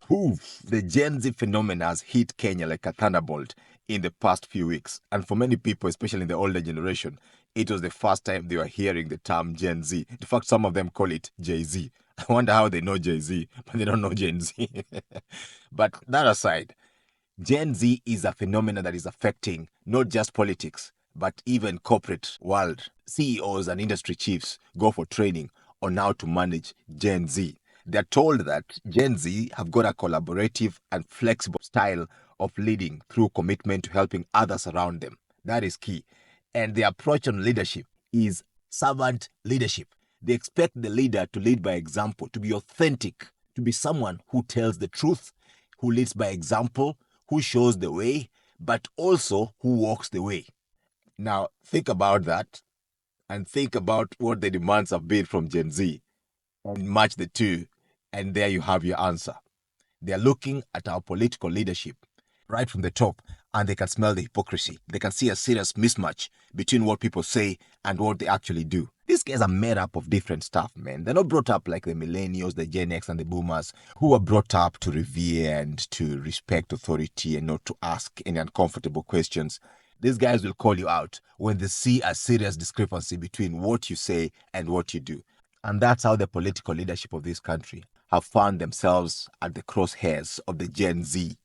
Poof! The Gen Z phenomenon has hit Kenya like a thunderbolt in the past few weeks. And for many people, especially in the older generation, it was the first time they were hearing the term Gen Z. In fact, some of them call it Jay-Z. I wonder how they know Jay-Z, but they don't know Gen Z. But that aside, Gen Z is a phenomenon that is affecting not just politics, but even corporate world. CEOs and industry chiefs go for training on how to manage Gen Z. They're told that Gen Z have got a collaborative and flexible style of leading through commitment to helping others around them. That is key. And the approach on leadership is servant leadership. They expect the leader to lead by example, to be authentic, to be someone who tells the truth, who leads by example, who shows the way, but also who walks the way. Now, think about that and think about what the demands have been from Gen Z and match the two, and there you have your answer. They're looking at our political leadership right from the top, and they can smell the hypocrisy. They can see a serious mismatch between what people say and what they actually do. These guys are made up of different stuff, man. They're not brought up like the millennials, the Gen X, and the boomers, who are brought up to revere and to respect authority and not to ask any uncomfortable questions. These guys will call you out when they see a serious discrepancy between what you say and what you do. And that's how the political leadership of this country have found themselves at the crosshairs of the Gen Z.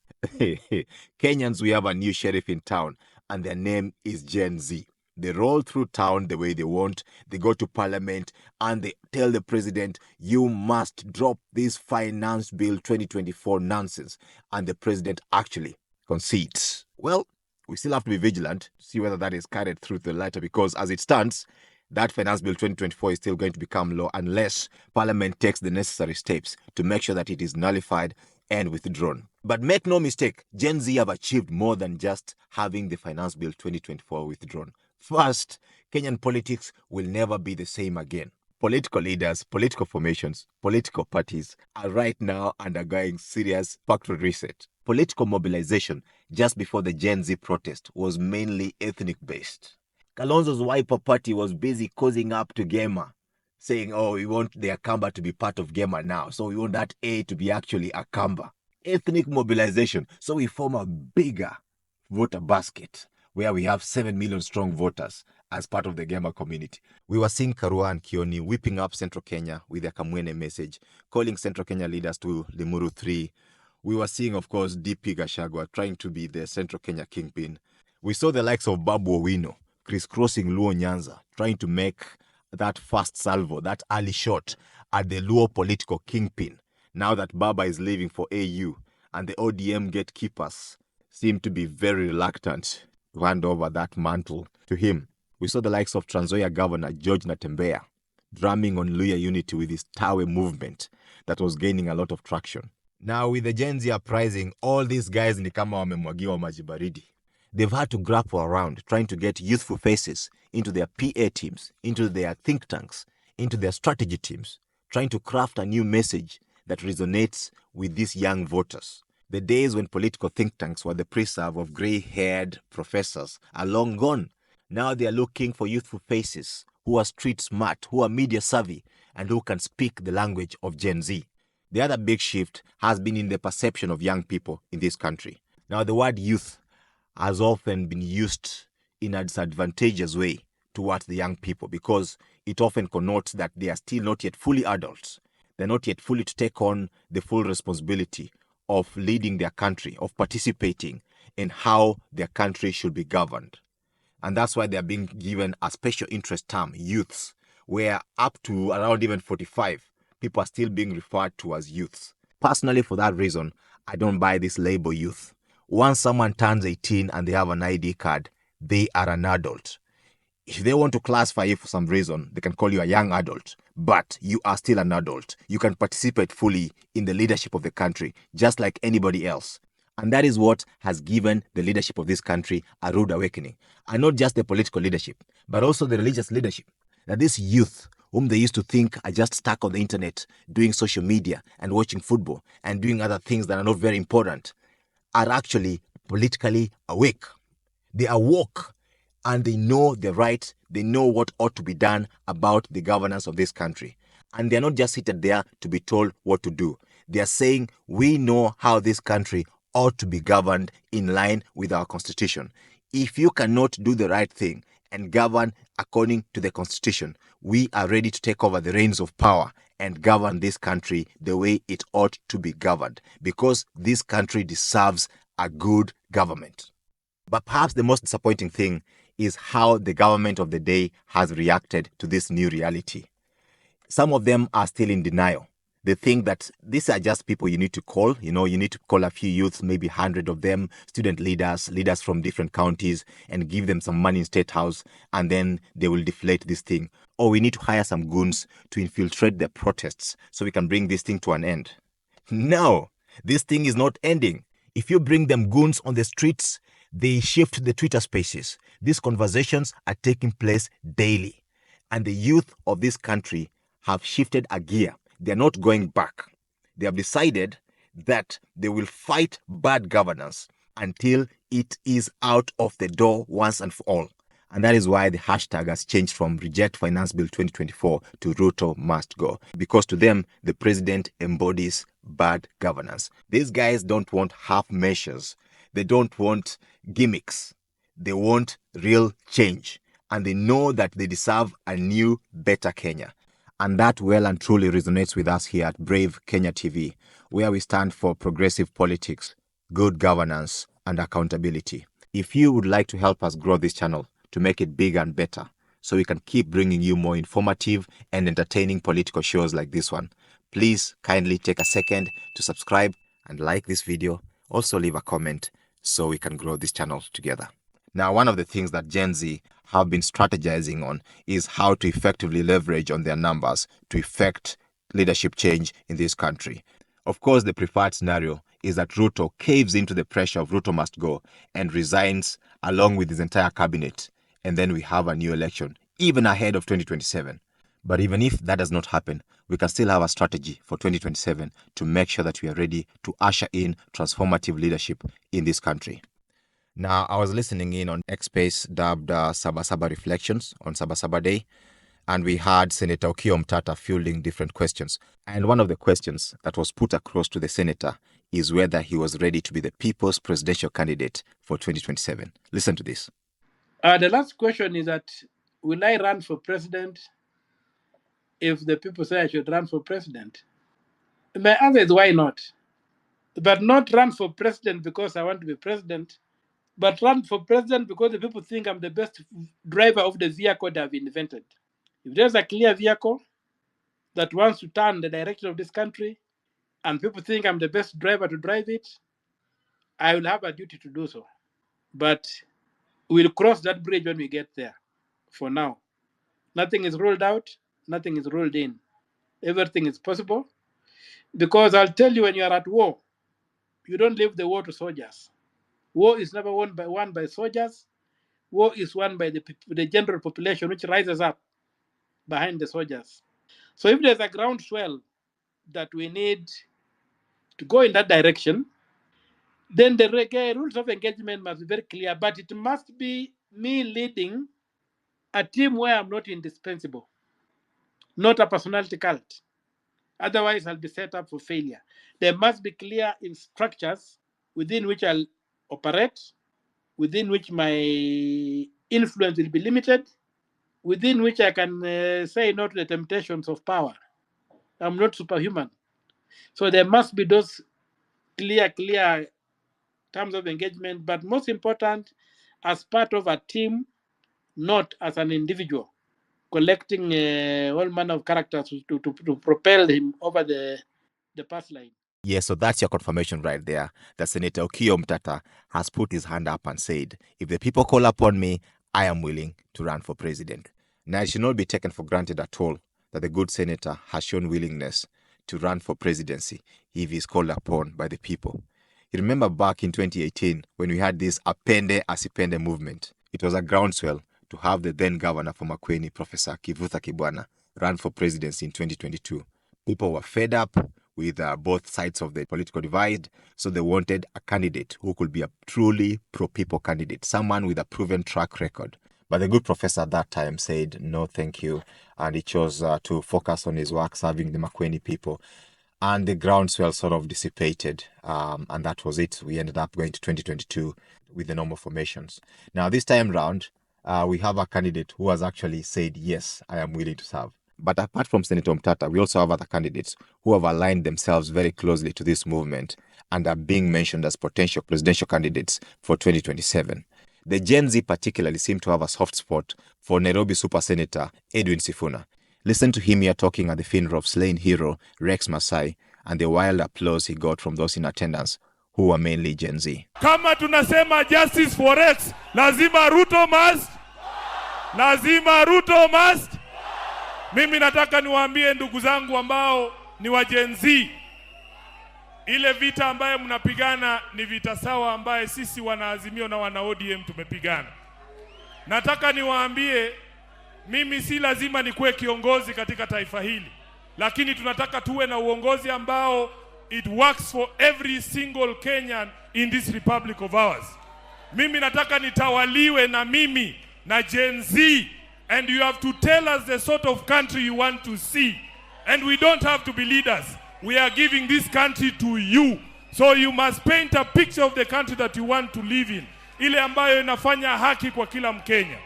Kenyans, we have a new sheriff in town, and their name is Gen Z. They roll through town the way they want. They go to parliament and they tell the president, you must drop this finance bill 2024 nonsense. And the president actually concedes. Well, we still have to be vigilant to see whether that is carried through to the letter, because as it stands, that finance bill 2024 is still going to become law unless parliament takes the necessary steps to make sure that it is nullified and withdrawn. But make no mistake, Gen Z have achieved more than just having the finance bill 2024 withdrawn. First, Kenyan politics will never be the same again. Political leaders, political formations, political parties are right now undergoing serious factory reset. Political mobilization just before the Gen Z protest was mainly ethnic-based. Kalonzo's Wiper party was busy causing up to Gema, saying, oh, we want the Akamba to be part of Gema now, so we want that A to be actually Akamba. Ethnic mobilization, so we form a bigger voter basket where we have 7 million strong voters as part of the Gema community. We were seeing Karua and Kioni whipping up Central Kenya with their Kamwene message, calling Central Kenya leaders to Limuru 3. We were seeing, of course, DP Gachagua trying to be the Central Kenya kingpin. We saw the likes of Babu Owino crisscrossing Luo Nyanza, trying to make that first salvo, that early shot at the Luo political kingpin. Now that Baba is leaving for AU and the ODM gatekeepers seem to be very reluctant to hand over that mantle to him. We saw the likes of Trans Nzoia Governor George Natembeya drumming on Luya unity with his Tawe movement that was gaining a lot of traction. Now with the Gen Z uprising, all these guys ni kama wamemwagiwa maji baridi. They've had to grapple around trying to get youthful faces into their PA teams, into their think tanks, into their strategy teams, trying to craft a new message that resonates with these young voters. The days when political think tanks were the preserve of grey-haired professors are long gone. Now they are looking for youthful faces who are street smart, who are media savvy, and who can speak the language of Gen Z. The other big shift has been in the perception of young people in this country. Now the word youth has often been used in a disadvantageous way towards the young people because it often connotes that they are still not yet fully adults. They're not yet fully to take on the full responsibility of leading their country, of participating in how their country should be governed. And that's why they're being given a special interest term, youths, where up to around even 45, people are still being referred to as youths. Personally, for that reason, I don't buy this label youth. Once someone turns 18 and they have an ID card, they are an adult. If they want to classify you for some reason, they can call you a young adult, but you are still an adult. You can participate fully in the leadership of the country, just like anybody else. And that is what has given the leadership of this country a rude awakening. And not just the political leadership, but also the religious leadership. That this youth, whom they used to think are just stuck on the internet, doing social media and watching football and doing other things that are not very important, are actually politically awake. They are woke and they know the right, they know what ought to be done about the governance of this country. And they're not just seated there to be told what to do. They are saying, we know how this country ought to be governed in line with our constitution. If you cannot do the right thing and govern according to the constitution, we are ready to take over the reins of power and govern this country the way it ought to be governed, because this country deserves a good government. But perhaps the most disappointing thing is how the government of the day has reacted to this new reality. Some of them are still in denial. They think that these are just people you need to call. You need to call a few youths, maybe 100 of them, student leaders from different counties, and give them some money in State House, and then they will deflate this thing. Or we need to hire some goons to infiltrate the protests so we can bring this thing to an end. No, this thing is not ending. If you bring them goons on the streets, they shift the Twitter spaces. These conversations are taking place daily. And the youth of this country have shifted a gear. They're not going back. They have decided that they will fight bad governance until it is out of the door once and for all. And that is why the hashtag has changed from Reject Finance Bill 2024 to Ruto Must Go. Because to them, the president embodies bad governance. These guys don't want half measures. They don't want gimmicks. They want real change. And they know that they deserve a new, better Kenya. And that well and truly resonates with us here at Brave Kenya TV, where we stand for progressive politics, good governance, and accountability. If you would like to help us grow this channel to make it bigger and better, so we can keep bringing you more informative and entertaining political shows like this one, please kindly take a second to subscribe and like this video. Also leave a comment so we can grow this channel together. Now, one of the things that Gen Z have been strategizing on is how to effectively leverage on their numbers to effect leadership change in this country. Of course, the preferred scenario is that Ruto caves into the pressure of Ruto Must Go and resigns along with his entire cabinet, and then we have a new election, even ahead of 2027. But even if that does not happen, we can still have a strategy for 2027 to make sure that we are ready to usher in transformative leadership in this country. Now, I was listening in on X-Space dubbed Sabasaba Reflections on Sabasaba Day, and we had Senator Okiya Omtata fielding different questions. And one of the questions that was put across to the senator is whether he was ready to be the people's presidential candidate for 2027. Listen to this. The last question is that, will I run for president if the people say I should run for president? My answer is why not? But not run for president because I want to be president, but run for president because the people think I'm the best driver of the vehicle they have invented. If there's a clear vehicle that wants to turn the direction of this country and people think I'm the best driver to drive it, I will have a duty to do so. But we'll cross that bridge when we get there. For now, nothing is ruled out, nothing is ruled in. Everything is possible. Because I'll tell you, when you are at war, you don't leave the war to soldiers. War is never won by soldiers. War is won by the general population, which rises up behind the soldiers. So if there's a groundswell that we need to go in that direction, then the rules of engagement must be very clear, but it must be me leading a team where I'm not indispensable, not a personality cult. Otherwise, I'll be set up for failure. There must be clear structures within which I'll operate, within which my influence will be limited, within which I can say no to the temptations of power. I'm not superhuman. So there must be those clear terms of engagement, but most important, as part of a team, not as an individual, collecting all manner of characters to propel him over the pass line. Yes, so that's your confirmation right there, that Senator Okiya Omtata has put his hand up and said, if the people call upon me, I am willing to run for president. Now, it should not be taken for granted at all that the good senator has shown willingness to run for presidency if he is called upon by the people. You remember back in 2018 when we had this Apende Asipende movement. It was a groundswell to have the then governor for Makueni, Professor Kivutha Kibwana, run for presidency in 2022. People were fed up with both sides of the political divide, so they wanted a candidate who could be a truly pro-people candidate, someone with a proven track record. But the good professor at that time said, no, thank you, and he chose to focus on his work serving the Makueni people. And the groundswell sort of dissipated, and that was it. We ended up going to 2022 with the normal formations. Now, this time round, we have a candidate who has actually said, yes, I am willing to serve. But apart from Senator Mtata, we also have other candidates who have aligned themselves very closely to this movement and are being mentioned as potential presidential candidates for 2027. The Gen Z particularly seem to have a soft spot for Nairobi Super Senator Edwin Sifuna. Listen to him here talking at the funeral of slain hero Rex Masai and the wild applause he got from those in attendance who were mainly Gen Z. Kama tunasema justice for Rex, lazima Ruto must. Lazima Ruto must. Mimi nataka niwaambie ndugu zangu ambao ni wa Gen Z, ile vita ambaye mnapigana ni vita sawa ambaye sisi wanaazimio na wana ODM tumepigana. Nataka niwaambie, mimi si lazima nikuwe kiongozi katika taifa hili, lakini tunataka tuwe na uongozi ambao it works for every single Kenyan in this republic of ours. Mimi nataka nitawaliwe na mimi na Gen Z, and you have to tell us the sort of country you want to see, and we don't have to be leaders. We are giving this country to you, so you must paint a picture of the country that you want to live in, ile ambayo inafanya haki kwa kila Mkenya.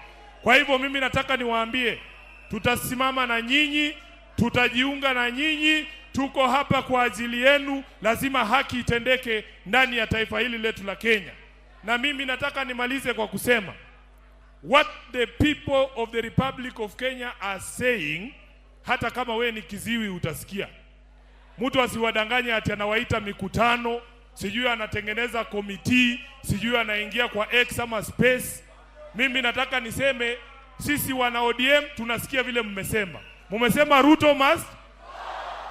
Kwa hivyo mimi nataka niwaambie, tutasimama na nyinyi, tutajiunga na nyinyi, tuko hapa kwa ajili yenu. Lazima haki itendeke ndani ya taifa hili letu la Kenya. Na mimi nataka nimalize kwa kusema, what the people of the Republic of Kenya are saying, hata kama we ni kiziwi utasikia. Mtu asiwadanganye ati anawaita mikutano, sijui anatengeneza komiti, sijui anaingia kwa X ama space. Mimi nataka niseme, sisi wana ODM tunasikia vile mmesema. Mmesema Ruto must.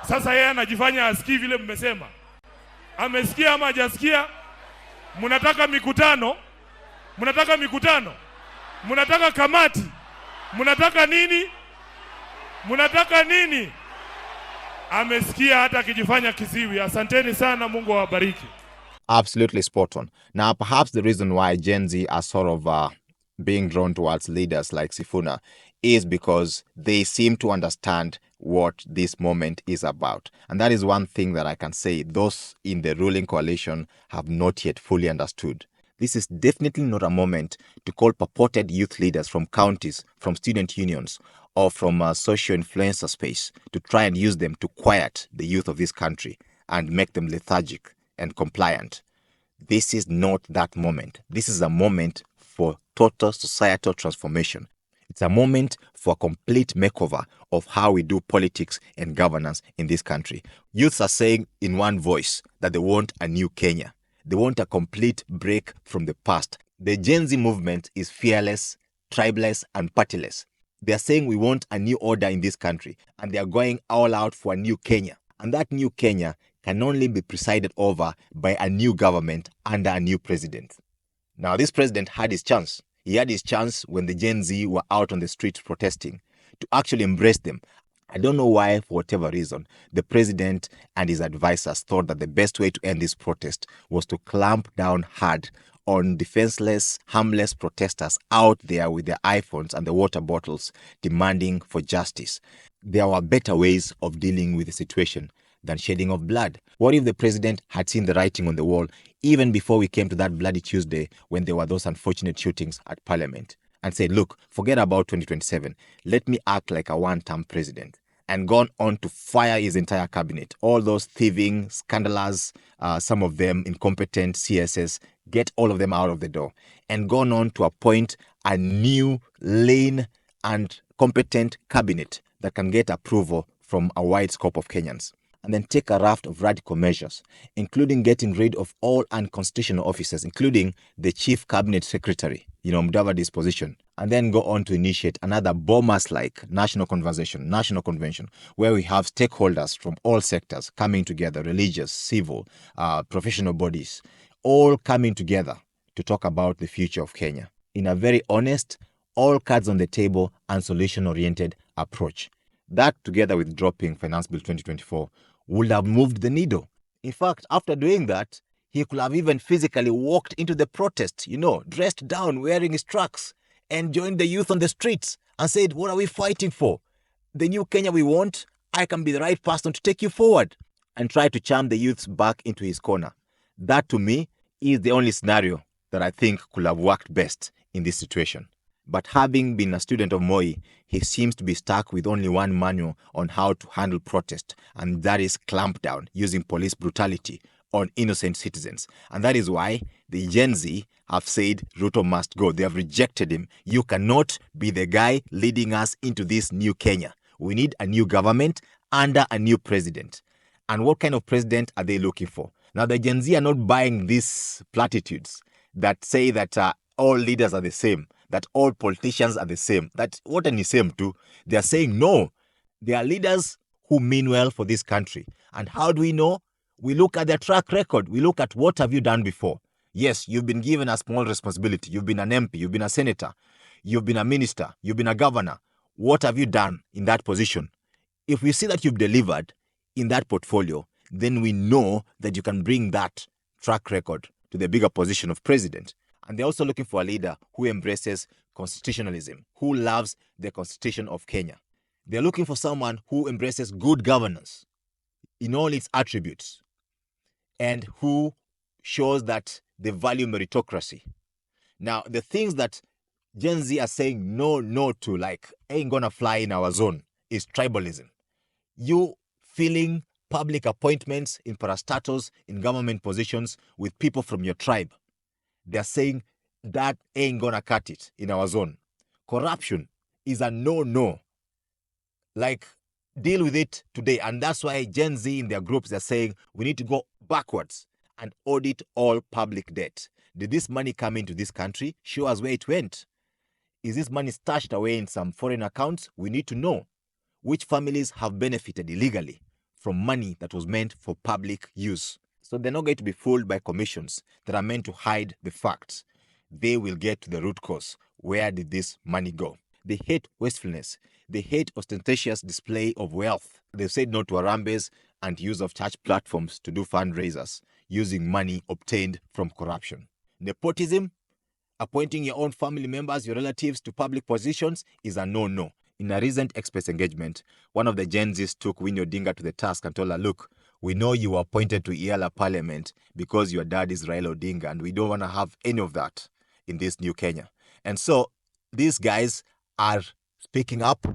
Sasa yeye anajifanya asikii vile mmesema. Amesikia ama hajasikia? Mnataka mikutano? Mnataka mikutano? Mnataka kamati? Mnataka nini? Mnataka nini? Amesikia hata akijifanya kiziwi. Asanteni sana, Mungu awabariki. Absolutely spot on. Now, perhaps the reason why Gen Z are sort of being drawn towards leaders like Sifuna is because they seem to understand what this moment is about. And that is one thing that I can say those in the ruling coalition have not yet fully understood. This is definitely not a moment to call purported youth leaders from counties, from student unions, or from a social influencer space to try and use them to quiet the youth of this country and make them lethargic and compliant. This is not that moment. This is a moment for total societal transformation. It's a moment for a complete makeover of how we do politics and governance in this country. Youths are saying in one voice that they want a new Kenya. They want a complete break from the past. The Gen Z movement is fearless, tribeless, and partyless. They are saying we want a new order in this country, and they are going all out for a new Kenya. And that new Kenya can only be presided over by a new government under a new president. Now, this president had his chance. He had his chance when the Gen Z were out on the streets protesting to actually embrace them. I don't know why, for whatever reason, the president and his advisors thought that the best way to end this protest was to clamp down hard on defenseless, harmless protesters out there with their iPhones and the water bottles demanding for justice. There were better ways of dealing with the situation than shedding of blood. What if the president had seen the writing on the wall even before we came to that bloody Tuesday when there were those unfortunate shootings at Parliament, and said, look, forget about 2027. Let me act like a one-term president, and gone on to fire his entire cabinet. All those thieving, scandalous, some of them incompetent CSS, get all of them out of the door, and gone on to appoint a new, lean and competent cabinet that can get approval from a wide scope of Kenyans. And then take a raft of radical measures, including getting rid of all unconstitutional officers, including the chief cabinet secretary, Mudavadi's position, and then go on to initiate another bombers-like national convention, where we have stakeholders from all sectors coming together, religious, civil, professional bodies, all coming together to talk about the future of Kenya in a very honest, all cards on the table and solution-oriented approach. That, together with dropping Finance Bill 2024, would have moved the needle. In fact, after doing that, he could have even physically walked into the protest, dressed down, wearing his tracks, and joined the youth on the streets and said, what are we fighting for? The new Kenya we want, I can be the right person to take you forward. and try to charm the youths back into his corner. That, to me, is the only scenario that I think could have worked best in this situation. But having been a student of Moi, he seems to be stuck with only one manual on how to handle protest, and that is clamp down using police brutality on innocent citizens. And that is why the Gen Z have said Ruto must go. They have rejected him. You cannot be the guy leading us into this new Kenya. We need a new government under a new president. And what kind of president are they looking for? Now, the Gen Z are not buying these platitudes that say that all leaders are the same, that all politicians are the same. That what are the same to? They are saying no. They are leaders who mean well for this country. And how do we know? We look at their track record. We look at what have you done before. Yes, you've been given a small responsibility. You've been an MP. You've been a senator. You've been a minister. You've been a governor. What have you done in that position? If we see that you've delivered in that portfolio, then we know that you can bring that track record to the bigger position of president. And they're also looking for a leader who embraces constitutionalism, who loves the Constitution of Kenya. They're looking for someone who embraces good governance in all its attributes and who shows that they value meritocracy. Now, the things that Gen Z are saying no to, like, ain't gonna fly in our zone, is tribalism. You filling public appointments in parastatus, in government positions with people from your tribe. They're saying that ain't gonna cut it in our zone. Corruption is a no. Like, deal with it today. And that's why Gen Z in their groups are saying we need to go backwards and audit all public debt. Did this money come into this country? Show us where it went. Is this money stashed away in some foreign accounts? We need to know which families have benefited illegally from money that was meant for public use. So they're not going to be fooled by commissions that are meant to hide the facts. They will get to the root cause. Where did this money go? They hate wastefulness. They hate ostentatious display of wealth. They've said no to Harambes and use of church platforms to do fundraisers using money obtained from corruption. Nepotism, appointing your own family members, your relatives to public positions, is a no. In a recent Express engagement, one of the Gen Zs took Winnie Odinga to the task and told her, look, we know you were appointed to Iala Parliament because your dad is Raila Odinga, and we don't want to have any of that in this new Kenya. And so these guys are speaking up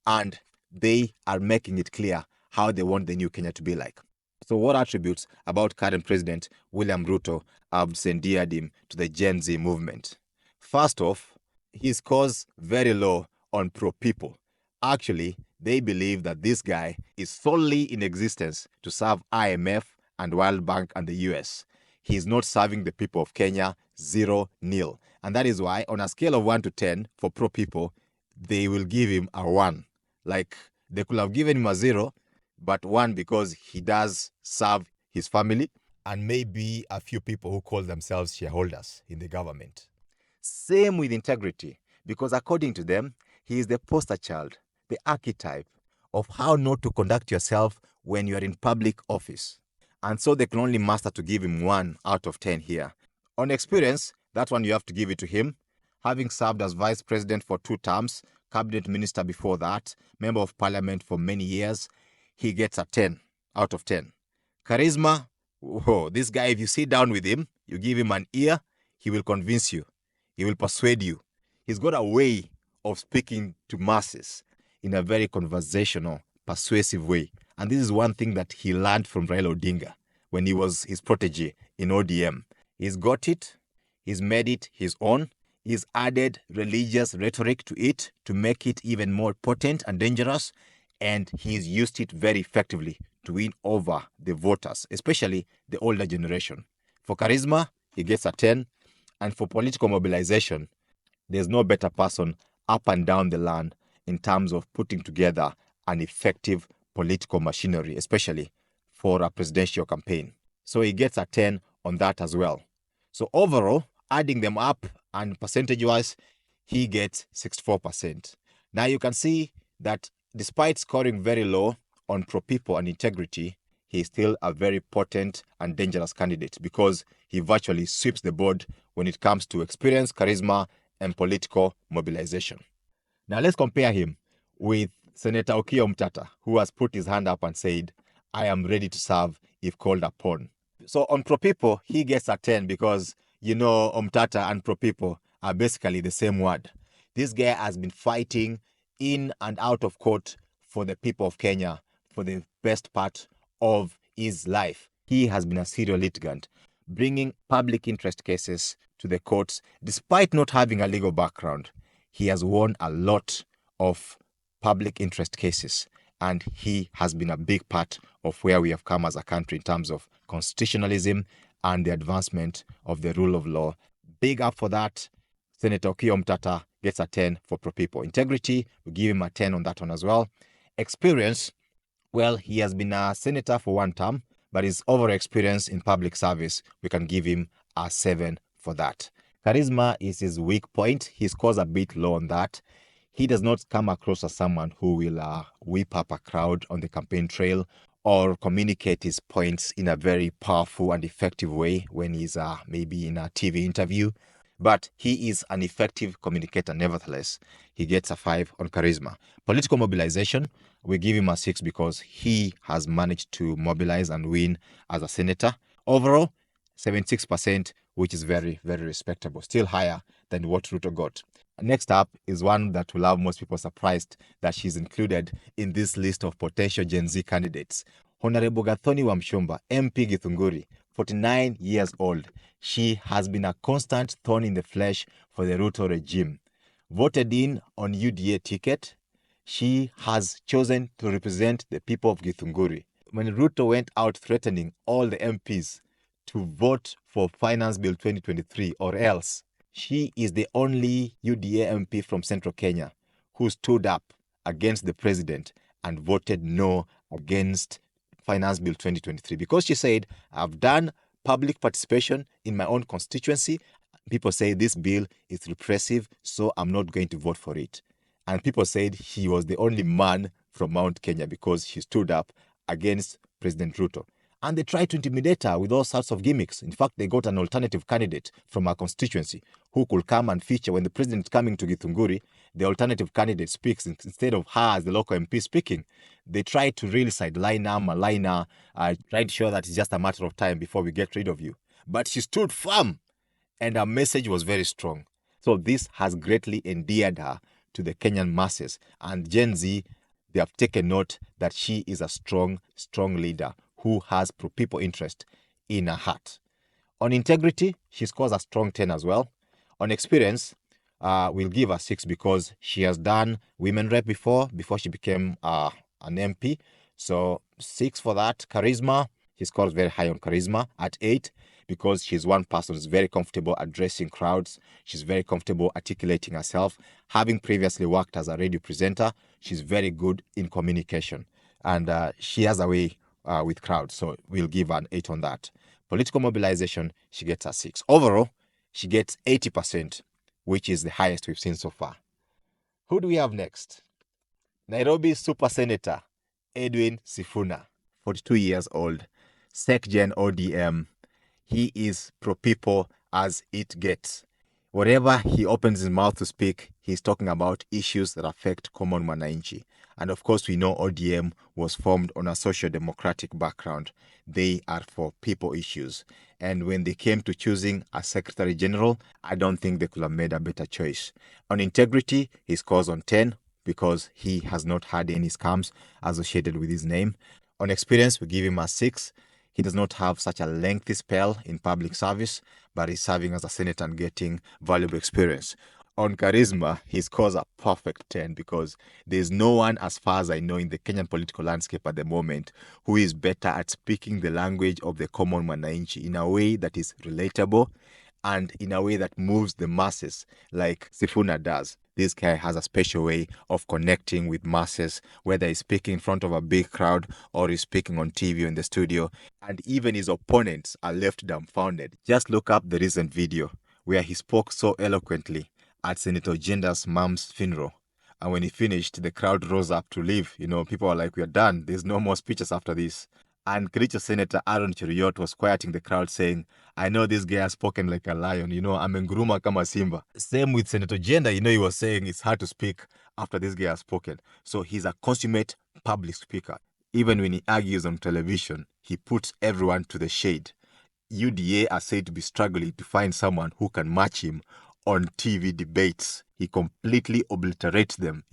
and they are making it clear how they want the new Kenya to be like. So what attributes about current President William Ruto have endeared him to the Gen Z movement? First off, he scores very low on pro-people. Actually, they believe that this guy is solely in existence to serve IMF and World Bank and the US. He is not serving the people of Kenya, 0, nil. And that is why, on a scale of 1 to 10 for pro-people, they will give him a 1. Like, they could have given him a 0, but 1 because he does serve his family and maybe a few people who call themselves shareholders in the government. Same with integrity, because according to them, he is the poster child, the archetype of how not to conduct yourself when you are in public office. And so they can only master to give him 1 out of 10 here. On experience, that one you have to give it to him. Having served as vice president for 2 terms, cabinet minister before that, member of parliament for many years, he gets a 10 out of 10. Charisma, this guy, if you sit down with him, you give him an ear, he will convince you. He will persuade you. He's got a way of speaking to masses in a very conversational, persuasive way. And this is one thing that he learned from Raila Odinga when he was his protege in ODM. He's got it. He's made it his own. He's added religious rhetoric to it to make it even more potent and dangerous. And he's used it very effectively to win over the voters, especially the older generation. For charisma, he gets a 10. And for political mobilization, there's no better person up and down the land in terms of putting together an effective political machinery, especially for a presidential campaign. So he gets a 10 on that as well. So overall, adding them up and percentage-wise, he gets 64%. Now you can see that despite scoring very low on pro-people and integrity, he's still a very potent and dangerous candidate because he virtually sweeps the board when it comes to experience, charisma, and political mobilization. Now let's compare him with Senator Okiya Omtatah, who has put his hand up and said, I am ready to serve if called upon. So on pro people, he gets a 10 because, Omtata and pro people are basically the same word. This guy has been fighting in and out of court for the people of Kenya for the best part of his life. He has been a serial litigant, bringing public interest cases to the courts despite not having a legal background. He has won a lot of public interest cases, and he has been a big part of where we have come as a country in terms of constitutionalism and the advancement of the rule of law. Big up for that. Senator Okiya Omtata gets a 10 for pro people. Integrity, we give him a 10 on that one as well. Experience, well, he has been a senator for one term, but his overall experience in public service, we can give him a 7 for that. Charisma is his weak point. He scores a bit low on that. He does not come across as someone who will whip up a crowd on the campaign trail or communicate his points in a very powerful and effective way when he's maybe in a TV interview. But he is an effective communicator nevertheless. He gets a 5 on charisma. Political mobilization, we give him a 6 because he has managed to mobilize and win as a senator. Overall, 76%, which is very, very respectable. Still higher than what Ruto got. Next up is one that will have most people surprised that she's included in this list of potential Gen Z candidates. Honorable Gathoni Wamshomba, MP Githunguri, 49 years old. She has been a constant thorn in the flesh for the Ruto regime. Voted in on UDA ticket, she has chosen to represent the people of Githunguri. When Ruto went out threatening all the MPs to vote for Finance Bill 2023 or else, she is the only UDA MP from Central Kenya who stood up against the president and voted no against Finance Bill 2023 because she said, I've done public participation in my own constituency. People say this bill is repressive, so I'm not going to vote for it. And people said he was the only man from Mount Kenya because he stood up against President Ruto. And they tried to intimidate her with all sorts of gimmicks. In fact, they got an alternative candidate from her constituency who could come and feature when the president is coming to Githunguri. The alternative candidate speaks instead of her as the local MP speaking. They tried to really sideline her, malign her, tried to show that it's just a matter of time before we get rid of you. But she stood firm, and her message was very strong. So this has greatly endeared her to the Kenyan masses. And Gen Z, they have taken note that she is a strong, strong leader who has pro-people interest in her heart. On integrity, she scores a strong 10 as well. On experience, we'll give her 6 because she has done women rep before she became an MP. So 6 for that. Charisma, she scores very high on charisma at 8 because she's one person who's very comfortable addressing crowds. She's very comfortable articulating herself. Having previously worked as a radio presenter, she's very good in communication. And she has a way with crowds, so we'll give her an 8 on that. Political mobilization, she gets a 6. Overall, she gets 80%, which is the highest we've seen so far. Who do we have next? Nairobi Super Senator Edwin Sifuna, 42 years old, SecGen ODM. He is pro-people as it gets. Whatever he opens his mouth to speak, he's talking about issues that affect common mwananchi. And of course, we know ODM was formed on a socio-democratic background. They are for people issues. And when they came to choosing a Secretary General, I don't think they could have made a better choice. On integrity, he scores on 10 because he has not had any scams associated with his name. On experience, we give him a 6. He does not have such a lengthy spell in public service, but he's serving as a senator and getting valuable experience. On charisma, he scores a perfect 10 because there's no one, as far as I know, in the Kenyan political landscape at the moment who is better at speaking the language of the common mwananchi in a way that is relatable and in a way that moves the masses like Sifuna does. This guy has a special way of connecting with masses, whether he's speaking in front of a big crowd or he's speaking on TV or in the studio. And even his opponents are left dumbfounded. Just look up the recent video where he spoke so eloquently at Senator Jenda's mom's funeral. And when he finished, the crowd rose up to leave. People were like, we're done. There's no more speeches after this. And Kericho Senator Aaron Cheruiyot was quieting the crowd saying, I know this guy has spoken like a lion, amenguruma kama simba. Same with Senator Jenda, he was saying it's hard to speak after this guy has spoken. So he's a consummate public speaker. Even when he argues on television, he puts everyone to the shade. UDA are said to be struggling to find someone who can match him on TV debates. He completely obliterates them.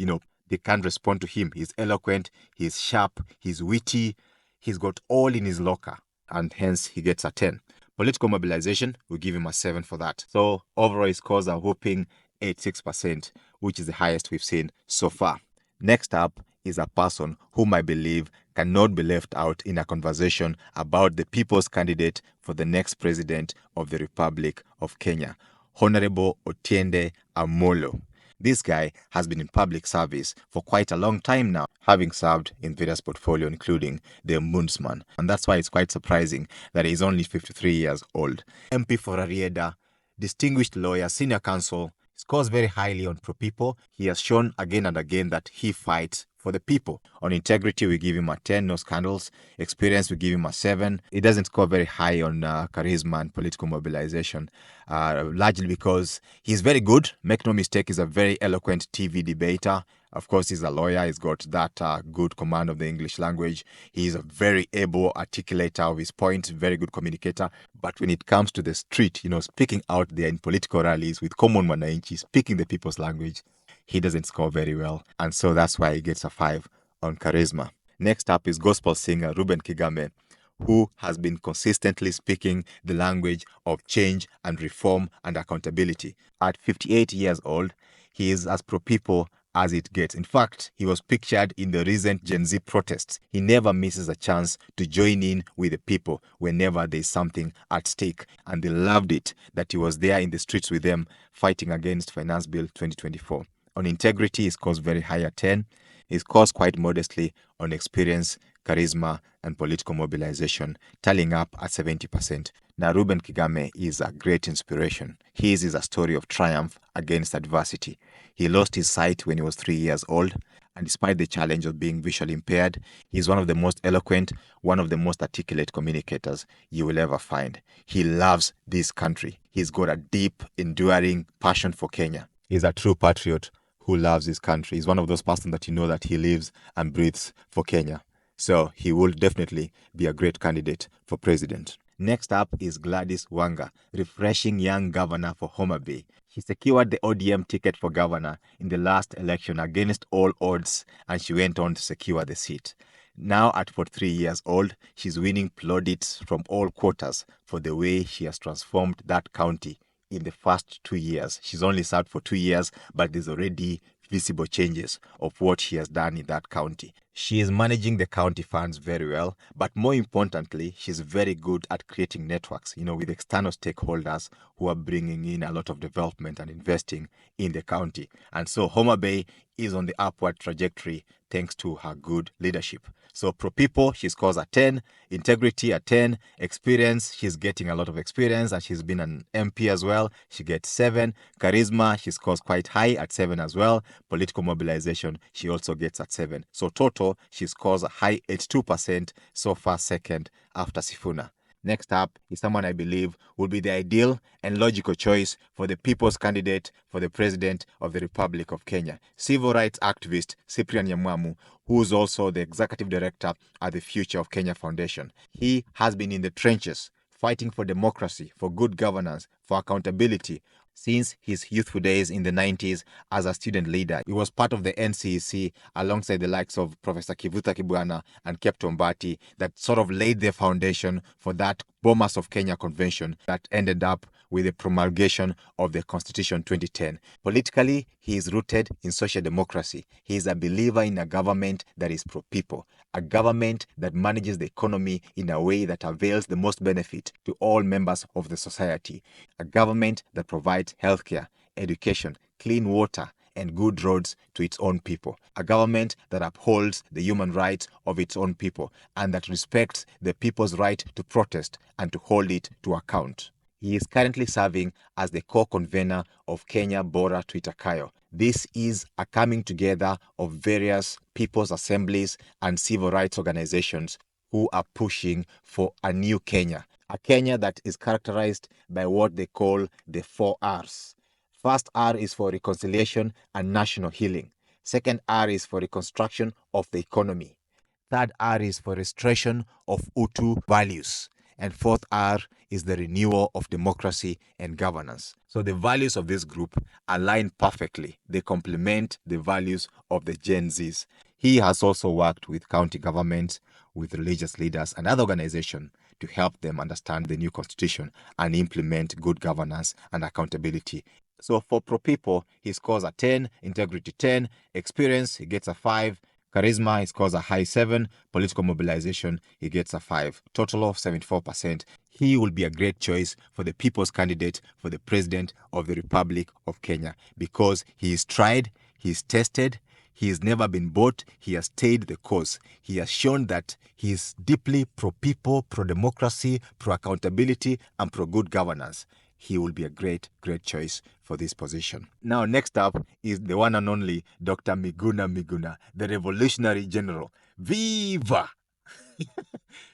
They can't respond to him. He's eloquent, he's sharp, he's witty, he's got all in his locker, and hence he gets a 10. Political mobilization, we give him a 7 for that. So overall, his scores are whopping 86%, which is the highest we've seen so far. Next up is a person whom I believe cannot be left out in a conversation about the people's candidate for the next president of the Republic of Kenya, Honorable Otiende Amolo. This guy has been in public service for quite a long time now, having served in various portfolios, including the Ombudsman. And that's why it's quite surprising that he's only 53 years old. MP for Arieda, distinguished lawyer, senior counsel, scores very highly on pro-people. He has shown again and again that he fights for the people. On integrity, we give him a 10, no scandals. Experience, we give him a 7. He doesn't score very high on charisma and political mobilization, largely because he's very good. Make no mistake, he's a very eloquent TV debater. Of course, he's a lawyer. He's got that good command of the English language. He's a very able articulator of his point, very good communicator. But when it comes to the street, speaking out there in political rallies with common wananchi, speaking the people's language, he doesn't score very well. And so that's why he gets a 5 on charisma. Next up is gospel singer Ruben Kigame, who has been consistently speaking the language of change and reform and accountability. At 58 years old, he is as pro-people as it gets. In fact, he was pictured in the recent Gen Z protests. He never misses a chance to join in with the people whenever there's something at stake. And they loved it that he was there in the streets with them fighting against Finance Bill 2024. On integrity, he scores very high at 10. He scores quite modestly on experience, charisma, and political mobilization, tallying up at 70%. Now, Ruben Kigame is a great inspiration. His is a story of triumph against adversity. He lost his sight when he was 3 years old, and despite the challenge of being visually impaired, he's one of the most eloquent, one of the most articulate communicators you will ever find. He loves this country. He's got a deep, enduring passion for Kenya. He's a true patriot who loves his country. He's one of those persons that that he lives and breathes for Kenya. So he will definitely be a great candidate for president. Next up is Gladys Wanga, refreshing young governor for Homa Bay. She secured the ODM ticket for governor in the last election against all odds, and she went on to secure the seat. Now at 43 years old, she's winning plaudits from all quarters for the way she has transformed that county in the first 2 years. She's only served for 2 years, but there's already visible changes of what she has done in that county. She is managing the county funds very well, but more importantly, she's very good at creating networks, with external stakeholders who are bringing in a lot of development and investing in the county. And so Homa Bay is on the upward trajectory thanks to her good leadership. So pro-people, she scores a 10, integrity a 10, experience, she's getting a lot of experience and she's been an MP as well. She gets 7, charisma, she scores quite high at 7 as well. Political mobilization, she also gets at 7. So total, she scores a high 82%, so far second after Sifuna. Next up is someone I believe will be the ideal and logical choice for the people's candidate for the president of the Republic of Kenya, civil rights activist Cyprian Nyamwamu, who is also the executive director at the Future of Kenya Foundation. He has been in the trenches fighting for democracy, for good governance, for accountability, since his youthful days in the 90s as a student leader. He was part of the NCEC alongside the likes of Professor Kivuta Kibwana and Captain Mbati that sort of laid the foundation for that Bomas of Kenya convention that ended up with the promulgation of the Constitution 2010. Politically, he is rooted in social democracy. He is a believer in a government that is pro-people, a government that manages the economy in a way that avails the most benefit to all members of the society, a government that provides healthcare, education, clean water, and good roads to its own people, a government that upholds the human rights of its own people and that respects the people's right to protest and to hold it to account. He is currently serving as the co-convener of Kenya Bora Tuitakayo. This is a coming together of various people's assemblies and civil rights organizations who are pushing for a new Kenya, a Kenya that is characterized by what they call the 4 R's. First R is for reconciliation and national healing. Second R is for reconstruction of the economy. Third R is for restoration of Utu values. And fourth R is the renewal of democracy and governance. So the values of this group align perfectly. They complement the values of the Gen Zs. He has also worked with county governments, with religious leaders and other organizations to help them understand the new constitution and implement good governance and accountability. So for pro people, he scores a 10, integrity 10, experience, he gets a 5, charisma, he scores a high 7, political mobilization, he gets a 5, total of 74%. He will be a great choice for the people's candidate for the president of the Republic of Kenya because he is tried, he is tested, he has never been bought. He has stayed the course. He has shown that he is deeply pro-people, pro-democracy, pro-accountability, and pro-good governance. He will be a great, great choice for this position. Now, next up is the one and only Dr. Miguna, the revolutionary general. Viva!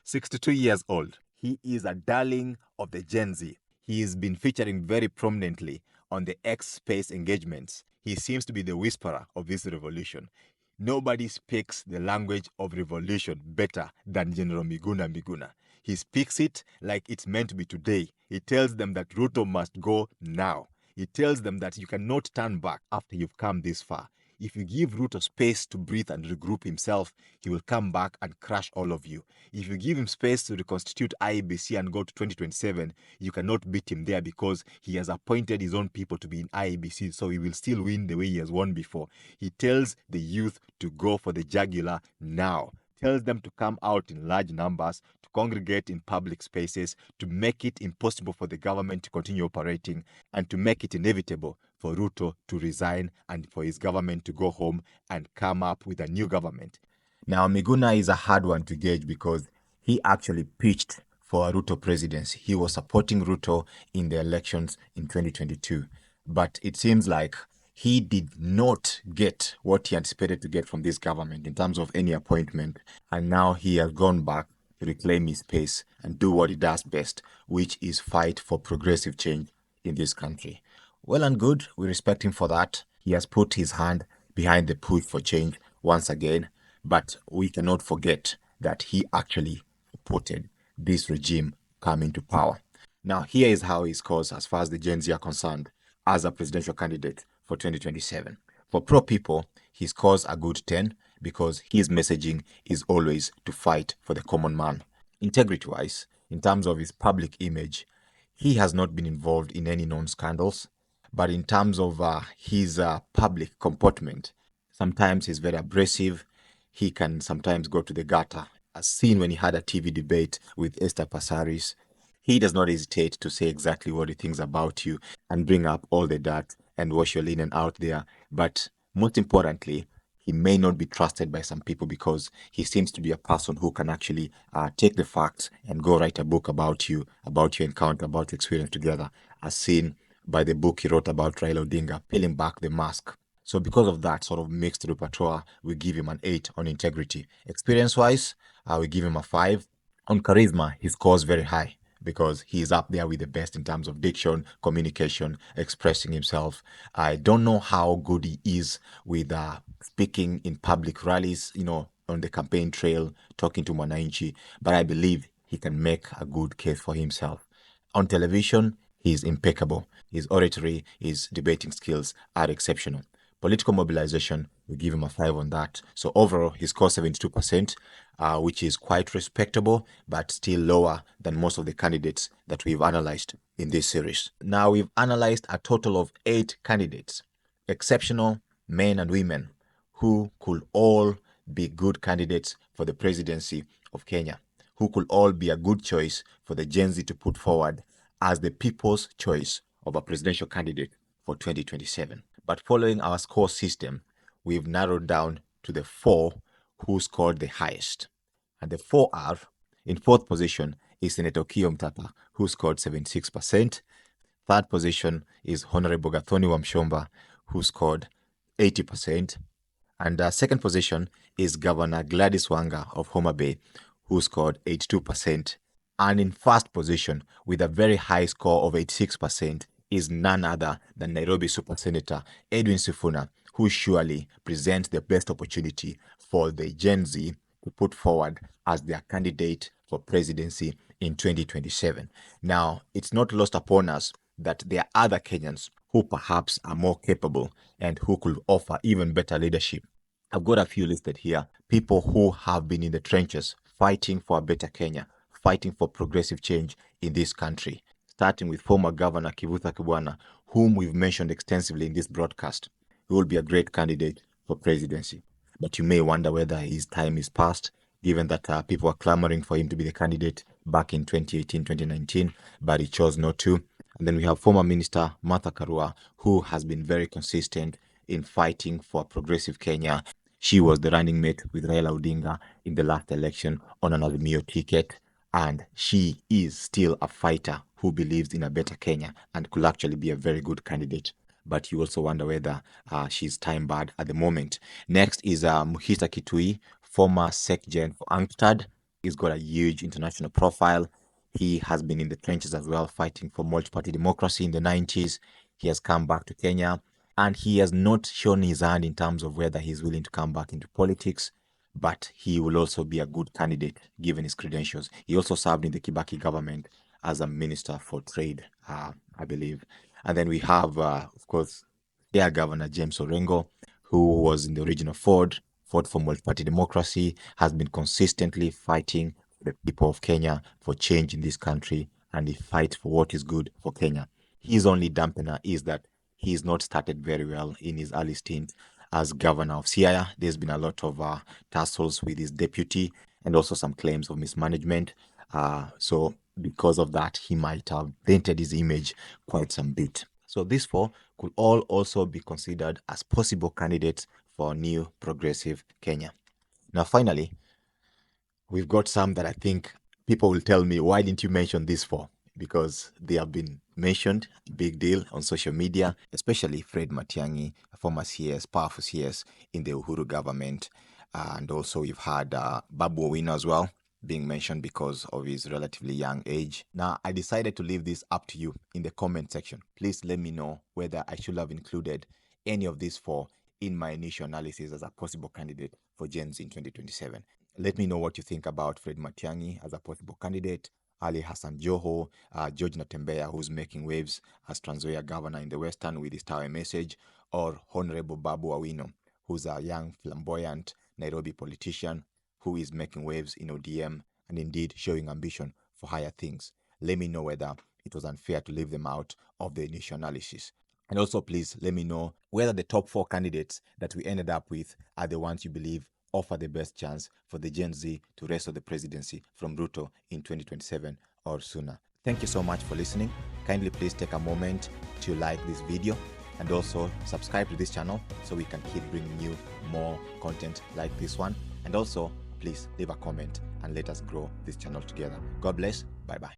62 years old. He is a darling of the Gen Z. He has been featuring very prominently on the X space engagements. He seems to be the whisperer of this revolution. Nobody speaks the language of revolution better than General Miguna. He speaks it like it's meant to be today. He tells them that Ruto must go now. He tells them that you cannot turn back after you've come this far. If you give Ruto space to breathe and regroup himself, he will come back and crush all of you. If you give him space to reconstitute IEBC and go to 2027, you cannot beat him there because he has appointed his own people to be in IEBC, so he will still win the way he has won before. He tells the youth to go for the jugular now. Tells them to come out in large numbers, to congregate in public spaces, to make it impossible for the government to continue operating, and to make it inevitable for Ruto to resign and for his government to go home and come up with a new government. Now, Miguna is a hard one to gauge because he actually pitched for a Ruto presidency. He was supporting Ruto in the elections in 2022. But it seems like he did not get what he anticipated to get from this government in terms of any appointment. And now he has gone back to reclaim his space and do what he does best, which is fight for progressive change in this country. Well and good, we respect him for that. He has put his hand behind the push for change once again, but we cannot forget that he actually supported this regime come into power. Now, here is how he scores as far as the Gen Z are concerned as a presidential candidate for 2027. For pro people, he scores a good 10 because his messaging is always to fight for the common man. Integrity-wise, in terms of his public image, he has not been involved in any known scandals. But in terms of his public comportment, sometimes he's very abrasive. He can sometimes go to the gutter. As seen when he had a TV debate with Esther Passaris, he does not hesitate to say exactly what he thinks about you and bring up all the dirt and wash your linen out there. But most importantly, he may not be trusted by some people because he seems to be a person who can actually take the facts and go write a book about your encounter, about your experience together, as seen by the book he wrote about Raila Odinga, Peeling Back the Mask. So because of that sort of mixed repertoire, we give him an 8 on integrity. Experience-wise, we give him a 5. On charisma, he scores very high because he is up there with the best in terms of diction, communication, expressing himself. I don't know how good he is with speaking in public rallies, on the campaign trail, talking to Mwananchi, but I believe he can make a good case for himself. On television, he is impeccable. His oratory, his debating skills are exceptional. Political mobilization, we give him a 5 on that. So overall, he scores 72%, which is quite respectable, but still lower than most of the candidates that we've analyzed in this series. Now, we've analyzed a total of 8 candidates, exceptional men and women, who could all be good candidates for the presidency of Kenya, who could all be a good choice for the Gen Z to put forward as the people's choice of a presidential candidate for 2027. But following our score system, we've narrowed down to the 4 who scored the highest. And the 4 are, in 4th position is Senator Okiya Mtata, who scored 76%. 3rd position is Honorable Gathoni Wamshomba, who scored 80%. And 2nd position is Governor Gladys Wanga of Homa Bay, who scored 82%. And in 1st position, with a very high score of 86%, is none other than Nairobi Super Senator Edwin Sifuna, who surely presents the best opportunity for the Gen Z to put forward as their candidate for presidency in 2027. Now, it's not lost upon us that there are other Kenyans who perhaps are more capable and who could offer even better leadership. I've got a few listed here. People who have been in the trenches fighting for a better Kenya, fighting for progressive change in this country. Starting with former Governor Kivutha Kibwana, whom we've mentioned extensively in this broadcast. He will be a great candidate for presidency. But you may wonder whether his time is past, given that people were clamoring for him to be the candidate back in 2018, 2019, but he chose not to. And then we have former Minister Martha Karua, who has been very consistent in fighting for progressive Kenya. She was the running mate with Raila Odinga in the last election on an Azimio ticket, and she is still a fighter who believes in a better Kenya and could actually be a very good candidate. But you also wonder whether she's time barred at the moment. Next is Muhisa Kitui, former SecGen for UNCTAD. He's got a huge international profile. He has been in the trenches as well, fighting for multi-party democracy in the 90s. He has come back to Kenya, and he has not shown his hand in terms of whether he's willing to come back into politics, but he will also be a good candidate given his credentials. He also served in the Kibaki government as a minister for trade, I believe. And then we have, of course, their Governor James Orengo, who was in the region of fought for multi-party democracy, has been consistently fighting for the people of Kenya for change in this country, and he fights for what is good for Kenya. His only dampener is that he's not started very well in his early stint as governor of Siaya. There's been a lot of tussles with his deputy and also some claims of mismanagement. So because of that, he might have dented his image quite some bit. So these four could all also be considered as possible candidates for new progressive Kenya. Now, finally, we've got some that I think people will tell me, why didn't you mention these four? Because they have been mentioned, big deal on social media, especially Fred Matiang'i, a former CS, powerful CS in the Uhuru government. And also we've had Babu Owino as well, being mentioned because of his relatively young age. Now, I decided to leave this up to you in the comment section. Please let me know whether I should have included any of these four in my initial analysis as a possible candidate for GenZ in 2027. Let me know what you think about Fred Matiang'i as a possible candidate, Ali Hassan Joho, George Natembeya, who's making waves as Trans Nzoia governor in the Western with his Tower message, or Honorable Babu Owino, who's a young, flamboyant Nairobi politician who is making waves in ODM and indeed showing ambition for higher things. Let me know whether it was unfair to leave them out of the initial analysis. And also, please let me know whether the top four candidates that we ended up with are the ones you believe offer the best chance for the GenZ to wrestle the presidency from Ruto in 2027 or sooner. Thank you so much for listening. Kindly please take a moment to like this video and also subscribe to this channel so we can keep bringing you more content like this one. And also, please leave a comment and let us grow this channel together. God bless. Bye-bye.